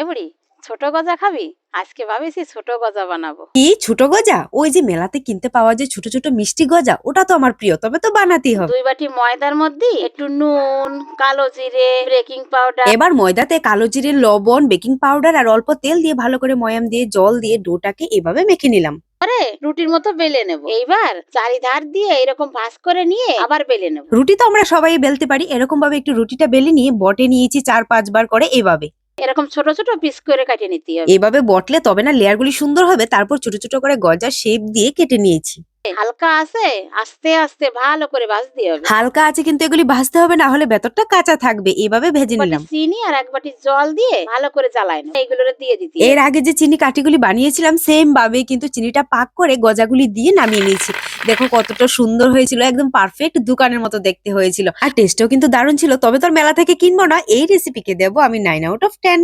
এ বুড়ি, ছোট গজা খাবি? আজকে ভাবিছি ছোট গজা বানাবো। কি ছোট গজা? ওই যে মেলাতে কিনতে পাওয়া যায় ছোট ছোট মিষ্টি গজা, ওটা তো আমার প্রিয়, তবে তো বানাতেই হবে। 2 বাটি ময়দার মধ্যে একটু নুন, কালো জিরে, বেকিং পাউডার। এবার ময়দাতে কালো জিরে, লবণ, বেকিং পাউডার আর অল্প তেল দিয়ে ভালো করে ময়াম দিয়ে জল দিয়ে ডোটাকে এভাবে মেখে নিলাম। পরে রুটির মতো বেলে নেব। এইবার চারিধার দিয়ে এরকম ভাঁজ করে নিয়ে আবার বেলে নেব। রুটি তো আমরা সবাই বেলতে পারি, এরকম ভাবে একটু রুটিটা বেলে নিয়ে বটে নিয়েছি 4-5 বার করে এভাবে। এরকম ছোট ছোট পিস করে কেটে নিতে হবে। এভাবে বটলে তবে না লেয়ারগুলি সুন্দর হবে। তারপর ছোট ছোট করে গজার শেপ দিয়ে কেটে নিয়েছি। হালকা আছে আস্তে আস্তে ভালো করে ভাজতে হবে। হালকা আছে কিন্তু এগুলি ভাজতে হবে, না হলে ভেতরটা কাঁচা থাকবে। এভাবে ভেজে বাটি নিলাম। চিনি আর 1 বাটি জল দিয়ে ভালো করে জ্বালাই নেব। এইগুলোরে দিয়ে দিতে হবে। এর আগে যে চিনি কাঠিগুলি বানিয়েছিলাম সেম ভাবে কিন্তু চিনিটা পাক করে গজাগুলি দিয়ে নামিয়ে নিয়েছি। দেখো কতটা সুন্দর হয়েছিল, একদম পারফেক্ট দোকানের মতো দেখতে হয়েছিল। আর টেস্টও কিন্তু দারুণ ছিল। তবে তোর মেলা থেকে কিনবো না, এই রেসিপিকে দেবো আমি 9 out of 10।